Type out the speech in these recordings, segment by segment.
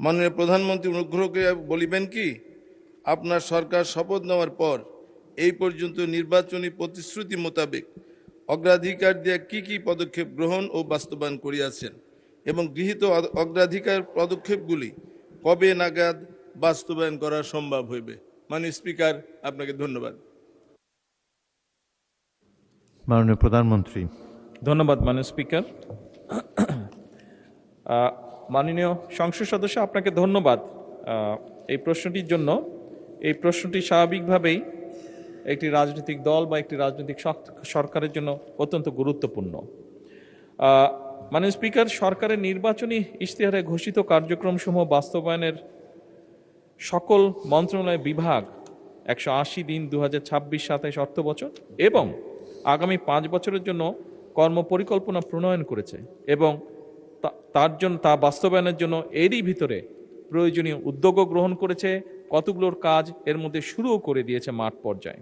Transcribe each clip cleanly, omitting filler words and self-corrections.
মাননীয় প্রধানমন্ত্রী অনুগ্রহ করে বলিবেন কি, আপনার সরকার শপথ নেওয়ার পর এই পর্যন্ত নির্বাচনী প্রতিশ্রুতি মোতাবেক অগ্রাধিকার দিয়ে কি কি পদক্ষেপ গ্রহণ ও বাস্তবায়ন করিয়াছেন এবং গৃহীত অগ্রাধিকার পদক্ষেপগুলি কবে নাগাদ বাস্তবায়ন করা সম্ভব হইবে? মাননীয় স্পিকার, আপনাকে ধন্যবাদ। মাননীয় প্রধানমন্ত্রী। ধন্যবাদ মাননীয় স্পিকার। মাননীয় সংসদ সদস্য, আপনাকে ধন্যবাদ এই প্রশ্নটির জন্য। এই প্রশ্নটি স্বাভাবিকভাবেই একটি রাজনৈতিক দল বা একটি রাজনৈতিক সরকারের জন্য অত্যন্ত গুরুত্বপূর্ণ। মাননীয় স্পিকার, সরকারের নির্বাচনী ইশতেহারে ঘোষিত কার্যক্রমসমূহ বাস্তবায়নের সকল মন্ত্রণালয় বিভাগ 180 দিন 2026-27 অর্থবছর এবং আগামী 5 বছরের জন্য কর্মপরিকল্পনা প্রণয়ন করেছে এবং তা বাস্তবায়নের জন্য এরই ভিতরে প্রয়োজনীয় উদ্যোগও গ্রহণ করেছে। কতগুলোর কাজ এর মধ্যে শুরুও করে দিয়েছে মাঠ পর্যায়ে।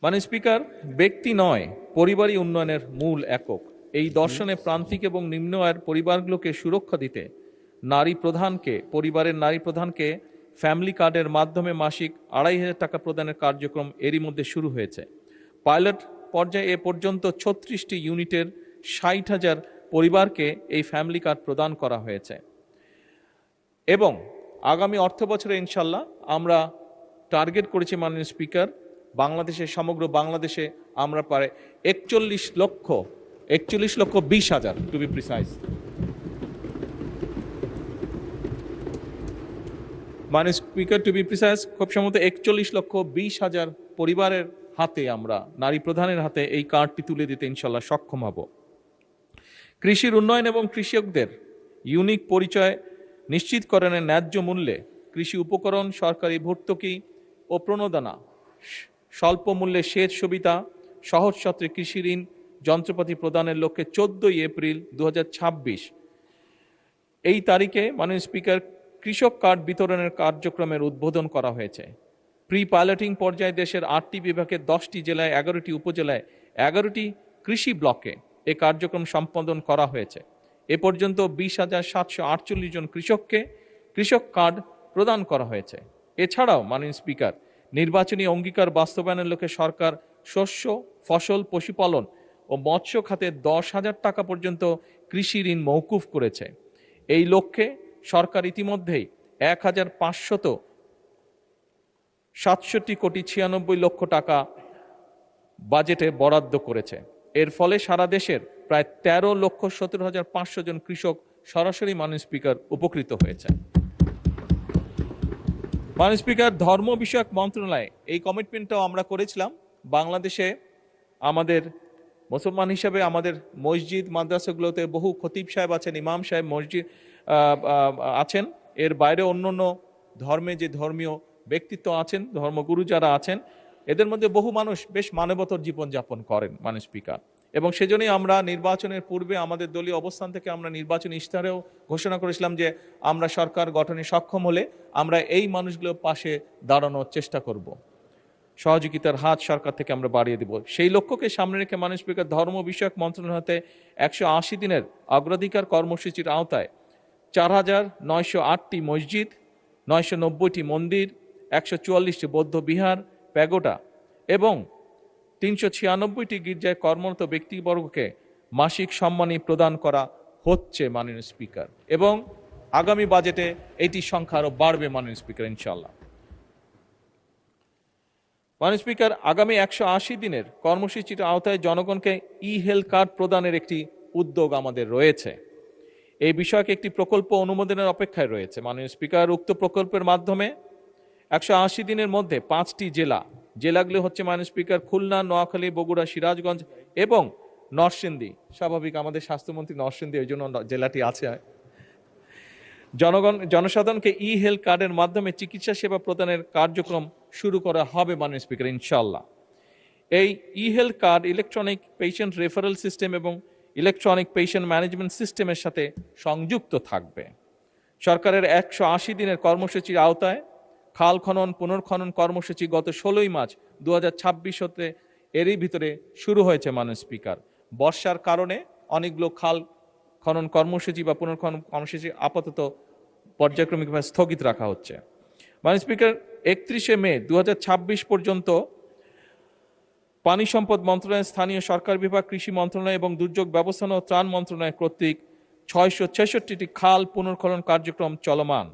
মাননীয় স্পিকার, ব্যক্তি নয়, পরিবারই উন্নয়নের মূল একক। এই দর্শনে প্রান্তিক এবং নিম্ন আয়ের পরিবারগুলোকে সুরক্ষা দিতে পরিবারের নারী প্রধানকে ফ্যামিলি কার্ডের মাধ্যমে মাসিক 2,500 টাকা প্রদানের কার্যক্রম এরই মধ্যে শুরু হয়েছে। পাইলট পর্যায়ে এ পর্যন্ত 36টি ইউনিটের 60,000 পরিবারকে এই ফ্যামিলি কার্ড প্রদান করা হয়েছে এবং আগামী অর্থ বছরে ইনশাল্লাহ আমরা টার্গেট করেছি মাননীয় স্পিকার, সমগ্র বাংলাদেশে আমরা প্রায় 41 লক্ষ 20,000 টু বি প্রিসাইজ। মাননীয় স্পিকার, টু বি প্রিসাইজ, খুব সম্ভবত 41,20,000 পরিবারের হাতে, আমরা নারী প্রধানের হাতে এই কার্ডটি তুলে দিতে ইনশাল্লাহ সক্ষম হব। কৃষির উন্নয়ন এবং কৃষকদের ইউনিক পরিচয় নিশ্চিতকরণের ন্যায্য মূল্যে কৃষি উপকরণ, সরকারি ভর্তুকি ও প্রণোদনা, স্বল্প মূল্যে সেচ সুবিধা, সহজ শর্তে কৃষি ঋণ যন্ত্রপাতি প্রদানের লক্ষ্যে 14 এপ্রিল 2026 এই তারিখে মাননীয় স্পিকার কৃষক কার্ড বিতরণের কার্যক্রমের উদ্বোধন করা হয়েছে। প্রি পাইলটিং পর্যায়ে দেশের 8টি বিভাগের 10টি জেলায় 11টি উপজেলায় 11টি কৃষি ব্লকে এ কার্যক্রম সম্পাদন করা হয়েছে। এ পর্যন্ত 20,748 জন কৃষককে কৃষক কার্ড প্রদান করা হয়েছে। এছাড়াও মাননীয় স্পিকার, নির্বাচনী অঙ্গীকার বাস্তবায়নের লক্ষ্যে সরকার শস্য, ফসল, পশুপালন ও মৎস্য খাতে 10,000 টাকা পর্যন্ত কৃষি ঋণ মওকুফ করেছে। এই লক্ষ্যে সরকার ইতিমধ্যেই 1,567 কোটি 96 লক্ষ টাকা বাজেটে বরাদ্দ করেছে। এর ফলে সারা দেশের প্রায় 13,17,500 জন কৃষক সরাসরি মাননীয় স্পিকার উপকৃত হয়েছে। মাননীয় স্পিকার, ধর্ম বিষয়ক মন্ত্রণালয়ে এই কমিটমেন্টটাও আমরা করেছিলাম। বাংলাদেশে আমাদের মুসলমান হিসাবে আমাদের মসজিদ মাদ্রাসাগুলোতে বহু খতিব সাহেব আছেন, ইমাম সাহেব, মসজিদ আছেন। এর বাইরে অন্যান্য ধর্মে যে ধর্মীয় ব্যক্তিত্ব আছেন, ধর্মগুরু যারা আছেন, এদের মধ্যে বহু মানুষ বেশ মানবতর জীবনযাপন করেন মাননীয় স্পিকার। এবং সেজন্যই আমরা নির্বাচনের পূর্বে আমাদের দলীয় অবস্থান থেকে আমরা নির্বাচনী ইশতেহারেও ঘোষণা করেছিলাম যে আমরা সরকার গঠনে সক্ষম হলে আমরা এই মানুষগুলোর পাশে দাঁড়ানোর চেষ্টা করব, সহযোগিতার হাত সরকার থেকে আমরা বাড়িয়ে দেব। সেই লক্ষ্যকে সামনে রেখে মাননীয় স্পিকার ধর্ম বিষয়ক মন্ত্রণালয় হতে 180 দিনের অগ্রাধিকার কর্মসূচির আওতায় 4,908টি মসজিদ, 990টি মন্দির, 144টি বৌদ্ধ বিহার, প্যাগোডা এবং 396টি গির্জায় কর্মরত ব্যক্তিবর্গকে মাসিক সম্মানী প্রদান করা হচ্ছে মাননীয় স্পিকার। এবং আগামী বাজেটে এটি সংখ্যা আরও বাড়বে মাননীয় স্পিকার ইনশাআল্লাহ। মাননীয় স্পিকার, আগামী 180 দিনের কর্মসূচির আওতায় জনগণকে হেলথ কার্ড প্রদানের একটি উদ্যোগ আমাদের রয়েছে। এই বিষয়কে একটি প্রকল্প অনুমোদনের অপেক্ষায় রয়েছে মাননীয় স্পিকার। উক্ত প্রকল্পের মাধ্যমে 180 দিনের মধ্যে 5টি জেলাগুলি হচ্ছে মাননীয় স্পিকার খুলনা, নোয়াখালী, বগুড়া, সিরাজগঞ্জ এবং নরসিংদী। স্বাভাবিক, আমাদের স্বাস্থ্যমন্ত্রী নরসিংদী, ওই জন্য জেলাটি আছে। জনসাধারণকে হেলথ কার্ডের মাধ্যমে চিকিৎসা সেবা প্রদানের কার্যক্রম শুরু করা হবে মাননীয় স্পিকার ইনশাআল্লাহ। এই health card electronic patient referral system এবং ইলেকট্রনিক পেশেন্ট ম্যানেজমেন্ট সিস্টেমের সাথে সংযুক্ত থাকবে। সরকারের 180 দিনের কর্মসূচির আওতায় খাল খনন পুনর্খনন কর্মসূচি গত 16 মার্চ 2026 হতে এরই ভিতরে শুরু হয়েছে মাননীয় স্পিকার। বর্ষার কারণে অনেকগুলো খাল খনন কর্মসূচি বা পুনর্খনন কর্মসূচি আপাতত পর্যায়ক্রমিকভাবে স্থগিত রাখা হচ্ছে। মাননীয় স্পিকার, 31শে মে 2026 পর্যন্ত পানি সম্পদ মন্ত্রণালয়, স্থানীয় সরকার বিভাগ, কৃষি মন্ত্রণালয় এবং দুর্যোগ ব্যবস্থাপনা ও ত্রাণ মন্ত্রণালয় কর্তৃক 666টি খাল পুনর্খনন কার্যক্রম চলমান।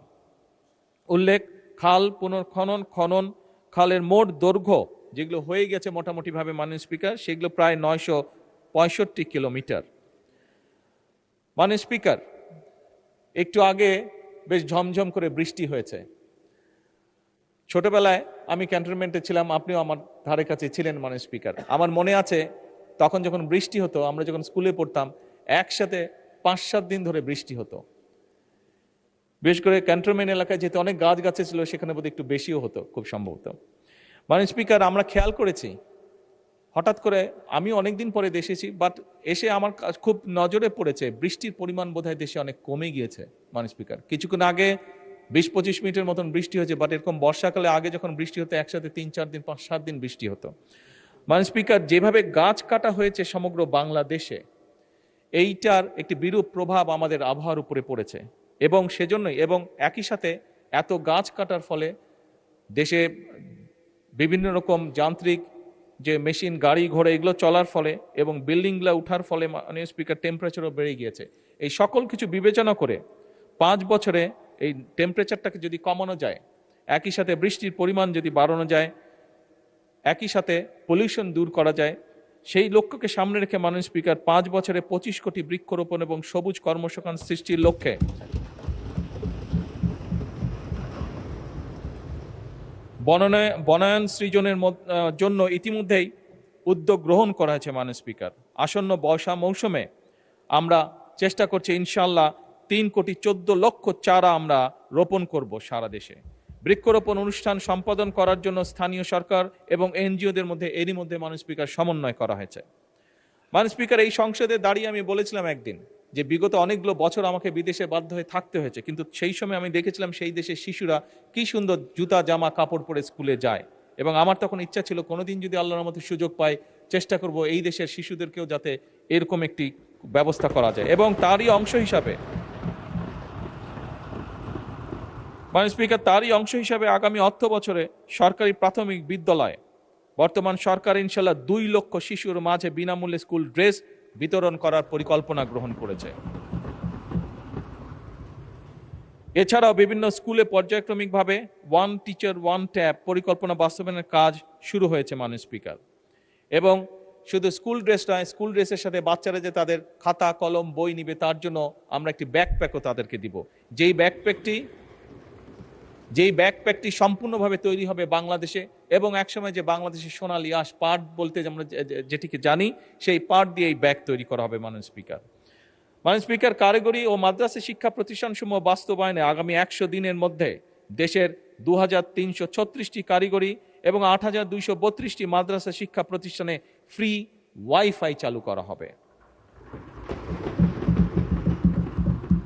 উল্লেখ, খাল পুনর্খনন খালের মোট দৈর্ঘ্য যেগুলো হয়ে গেছে মোটামুটিভাবে মাননীয় স্পিকার, সেগুলো প্রায় 965 কিলোমিটার। মাননীয় স্পিকার, একটু আগে বেশ ঝমঝম করে বৃষ্টি হয়েছে। ছোটবেলায় আমি ক্যান্টনমেন্টে ছিলাম, আপনিও আমার ধারে কাছে ছিলেন মাননীয় স্পিকার। আমার মনে আছে তখন যখন বৃষ্টি হতো, আমরা যখন স্কুলে পড়তাম, একসাথে 5-7 দিন ধরে বৃষ্টি হতো। বিশেষ করে ক্যান্টনমেন্ট এলাকায় যেহেতু অনেক গাছ ছিল, সেখানে বোধহয় একটু বেশিও হতো খুব সম্ভবত। মাননীয় স্পিকার, আমরা খেয়াল করেছি হঠাৎ করে, আমি অনেকদিন পরে দেশে এসেছি, বাট এসে আমার খুব নজরে পড়েছে বৃষ্টির পরিমাণ বোধহয় দেশে অনেক কমে গিয়েছে। মাননীয় স্পিকার, কিছুক্ষণ আগে 20-25 মিনিটের মতন বৃষ্টি হয়েছে, বাট এরকম বর্ষাকালে আগে যখন বৃষ্টি হতো একসাথে 3-4 দিন 5-7 দিন বৃষ্টি হতো। মাননীয় স্পিকার, যেভাবে গাছ কাটা হয়েছে সমগ্র বাংলাদেশে, এইটার একটি বিরূপ প্রভাব আমাদের আবহাওয়ার উপরে পড়েছে এবং সেজন্যই, এবং একই সাথে এত গাছ কাটার ফলে দেশে বিভিন্ন রকম যান্ত্রিক যে মেশিন, গাড়ি ঘোড়া এগুলো চলার ফলে এবং বিল্ডিংগুলো উঠার ফলে মাননীয় স্পিকার টেম্পারেচারও বেড়ে গিয়েছে। এই সকল কিছু বিবেচনা করে 5 বছরে এই টেম্পারেচারটাকে যদি কমানো যায়, একই সাথে বৃষ্টির পরিমাণ যদি বাড়ানো যায়, একই সাথে পলিউশন দূর করা যায়, সেই লক্ষ্যকে সামনে রেখে মাননীয় স্পিকার 5 বছরে 25 কোটি বৃক্ষরোপণ এবং সবুজ কর্মসংস্থান সৃষ্টির লক্ষ্যে বনায়ন সৃজনের জন্য ইতিমধ্যেই উদ্যোগ গ্রহণ করা হয়েছে। মাননীয় স্পিকার, আসন্ন বর্ষা মৌসুমে আমরা চেষ্টা করছি ইনশাআল্লাহ 3,14,00,000 চারা আমরা রোপণ করব সারা দেশে। বৃক্ষরোপণ অনুষ্ঠান সম্পাদন করার জন্য স্থানীয় সরকার এবং এনজিওদের মধ্যে এরই মধ্যে মাননীয় স্পিকার সমন্বয় করা হয়েছে। মাননীয় স্পিকার, এই সংসদে দাঁড়িয়ে আমি বলেছিলাম একদিন যে বিগত অনেকগুলো বছর আমাকে বিদেশে বাধ্য হয়ে থাকতে হয়েছে, কিন্তু সেই সময় আমি দেখেছিলাম সেই দেশের শিশুরা কি সুন্দর জুতা জামা কাপড় পরে স্কুলে যায়, এবং আমার তখন ইচ্ছা ছিল কোনোদিন যদি আল্লাহর রহমতে সুযোগ পাই, চেষ্টা করব এই দেশের শিশুদেরকেও যাতে এরকম একটি ব্যবস্থা করা যায়। এবং তারই অংশ হিসাবে মাননীয় স্পিকার, আগামী অর্থ বছরে সরকারি প্রাথমিক বিদ্যালয়ে বর্তমান সরকার ইনশাল্লাহ 2 লক্ষ শিশুর মাঝে বিনামূল্যে স্কুল ড্রেস বিতরণ করার পরিকল্পনা গ্রহণ করেছে। এছাড়াও বিভিন্ন স্কুলে পর্যায়ক্রমিকভাবে 1 টিচার 1 ট্যাব পরিকল্পনা বাস্তবায়নের কাজ শুরু হয়েছে মাননীয় স্পিকার। এবং শুধু স্কুল ড্রেস নয়, স্কুল ড্রেসের সাথে বাচ্চারা যে তাদের খাতা কলম বই নিবে, তার জন্য আমরা একটি ব্যাকপ্যাকও তাদেরকে দিব, যেই ব্যাকপ্যাকটি সম্পূর্ণভাবে তৈরি হবে বাংলাদেশে, এবং একসময় যে বাংলাদেশের সোনালী আঁশ পাট বলতে আমরা যেটিকে জানি, সেই পাট দিয়ে এই ব্যাগ তৈরি করা হবে। মাননীয় স্পিকার, কারিগরি ও মাদ্রাসা শিক্ষা প্রতিষ্ঠানসমূহ বাস্তবায়নে আগামী 100 দিনের মধ্যে দেশের 2336টি কারিগরি এবং 8232টি মাদ্রাসা শিক্ষা প্রতিষ্ঠানে ফ্রি ওয়াইফাই চালু করা হবে।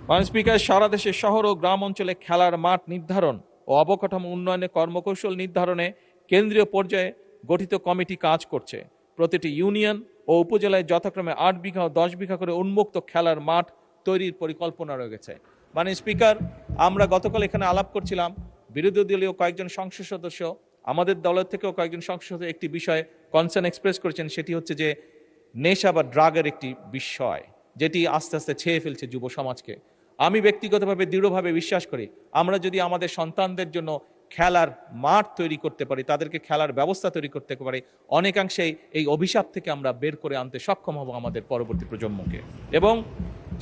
মাননীয় স্পিকার, সারা দেশে শহর ও গ্রাম অঞ্চলে খেলার মাঠ নির্ধারণ ও অবকাঠামো উন্নয়নে কর্মকৌশল নির্ধারণে কেন্দ্রীয় পর্যায়ে গঠিত কমিটি কাজ করছে। প্রতিটি ইউনিয়ন ও উপজেলায় যথাক্রমে 8 বিঘা ও 10 বিঘা করে উন্মুক্ত খেলার মাঠ তৈরির পরিকল্পনা রয়েছে। মাননীয় স্পিকার, আমরা গতকাল এখানে আলাপ করছিলাম, বিরোধী দলীয় কয়েকজন সংসদ সদস্য, আমাদের দলের থেকেও কয়েকজন সংসদ সদস্য একটি বিষয়ে কনসার্ন এক্সপ্রেস করেছেন, সেটি হচ্ছে যে নেশা বা ড্রাগের একটি বিষয় যেটি আস্তে আস্তে ছেয়ে ফেলছে যুব সমাজকে। আমি ব্যক্তিগতভাবে দৃঢ়ভাবে বিশ্বাস করি, আমরা যদি আমাদের সন্তানদের জন্য খেলার মাঠ তৈরি করতে পারি, তাদেরকে খেলার ব্যবস্থা তৈরি করতে পারি, অনেকাংশেই এই অভিশাপ থেকে আমরা বের করে আনতে সক্ষম হব আমাদের পরবর্তী প্রজন্মকে। এবং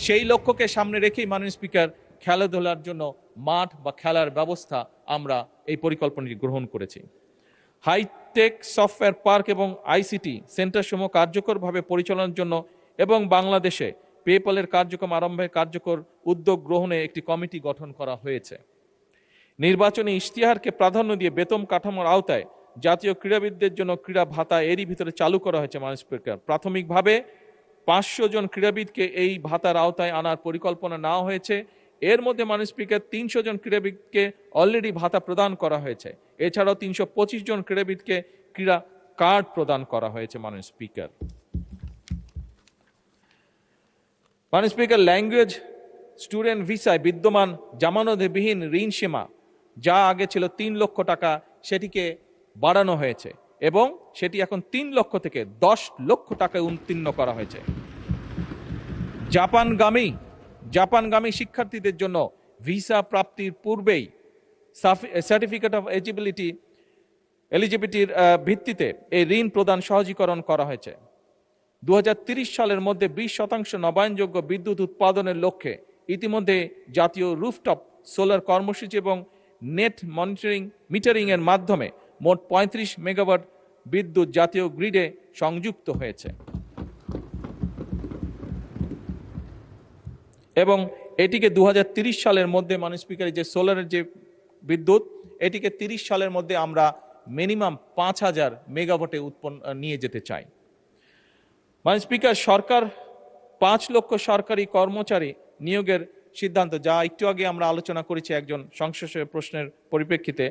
সেই লক্ষ্যকে সামনে রেখেই মাননীয় স্পিকার, খেলাধুলার জন্য মাঠ বা খেলার ব্যবস্থা আমরা এই পরিকল্পনাটি গ্রহণ করেছি। হাইটেক সফটওয়্যার পার্ক এবং আইসিটি সেন্টারসমূহ কার্যকরভাবে পরিচালনার জন্য এবং বাংলাদেশে পেপ্যালের কার্যক্রম আরম্ভের কার্যকর উদ্যোগ গ্রহণে একটি কমিটি গঠন করা হয়েছে। নির্বাচনী ইশতেহারকে প্রাধান্য দিয়ে বেতন কাঠামোর আওতায় জাতীয় ক্রীড়াবিদদের জন্য ক্রীড়া ভাতা এরই ভিতরে চালু করা হয়েছে। মাননীয় স্পিকার, প্রাথমিকভাবে 500 জন ক্রীড়াবিদকে এই ভাতার আওতায় আনার পরিকল্পনা নেওয়া হয়েছে। এর মধ্যে মাননীয় স্পিকার 300 জন ক্রীড়াবিদকে অলরেডি ভাতা প্রদান করা হয়েছে। এছাড়াও 325 জন ক্রীড়াবিদকে ক্রীড়া কার্ড প্রদান করা হয়েছে। মাননীয় স্পিকার, ল্যাঙ্গুয়েজ স্টুডেন্ট ভিসায় বিদ্যমান জামানতবিহীন ঋণ সীমা যা আগে ছিল 3 লক্ষ টাকা সেটিকে বাড়ানো হয়েছে এবং সেটি এখন 3 লক্ষ থেকে 10 লক্ষ টাকায় উত্তীর্ণ করা হয়েছে। জাপানগামী শিক্ষার্থীদের জন্য ভিসা প্রাপ্তির পূর্বেই সার্টিফিকেট অফ এলিজিবিলিটির ভিত্তিতে এই ঋণ প্রদান সহজীকরণ করা হয়েছে। 2030 সালের মধ্যে 20% নবায়নযোগ্য বিদ্যুৎ উৎপাদনের লক্ষ্যে ইতিমধ্যে জাতীয় রুফটপ সোলার কর্মসূচি এবং নেট মিটারিং এর মাধ্যমে মোট 35 মেগাওয়াট বিদ্যুৎ জাতীয় গ্রিডে সংযুক্ত হয়েছে এবং এটিকে 2030 সালের মধ্যে মাননীয় স্পিকার যে সোলারের যে বিদ্যুৎ এটিকে 30 সালের মধ্যে আমরা মিনিমাম 5000 মেগাওয়াটে নিয়ে যেতে চাই। মাননীয় স্পিকার, সরকার 5 লক্ষ সরকারি কর্মচারী নিয়োগের সিদ্ধান্ত, যা একটু আগে আমরা আলোচনা করেছি একজন সংসদীয় প্রশ্নের পরিপ্রেক্ষিতে,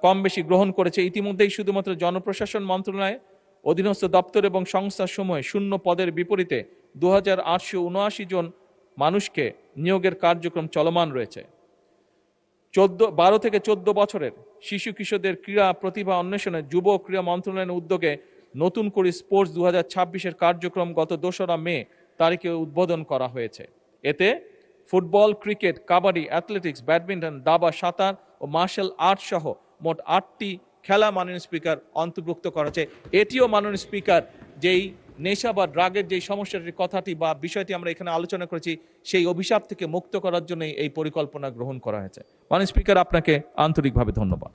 কম বেশি গ্রহণ করেছে। ইতিমধ্যেই শুধুমাত্র জনপ্রশাসন মন্ত্রণালয় অধীনস্থ দপ্তর এবং সংস্থাসমূহে শূন্য পদের বিপরীতে 2879 জন মানুষকে নিয়োগের কার্যক্রম চলমান রয়েছে। 12 থেকে 14 বছরের শিশু কিশোরদের ক্রীড়া প্রতিভা অন্বেষণে যুব ক্রীড়া মন্ত্রণালয়ের উদ্যোগে নতুন করে স্পোর্টস 2026-এর কার্যক্রম গত 2রা মে তারিখে উদ্বোধন করা হয়েছে। এতে football, cricket, kabaddi, athletics, badminton, দাবা, সাঁতার ও মার্শাল আর্ট সহ মোট 8টি খেলা মাননীয় স্পিকার অন্তর্ভুক্ত করা হয়েছে। এটিও মাননীয় স্পিকার যেই নেশা বা ড্রাগের যেই সমস্যাটির কথাটি বা বিষয়টি আমরা এখানে আলোচনা করেছি সেই অভিশাপ থেকে মুক্ত করার জন্য এই পরিকল্পনা গ্রহণ করা হয়েছে। মাননীয় স্পিকার, আপনাকে আন্তরিকভাবে ধন্যবাদ।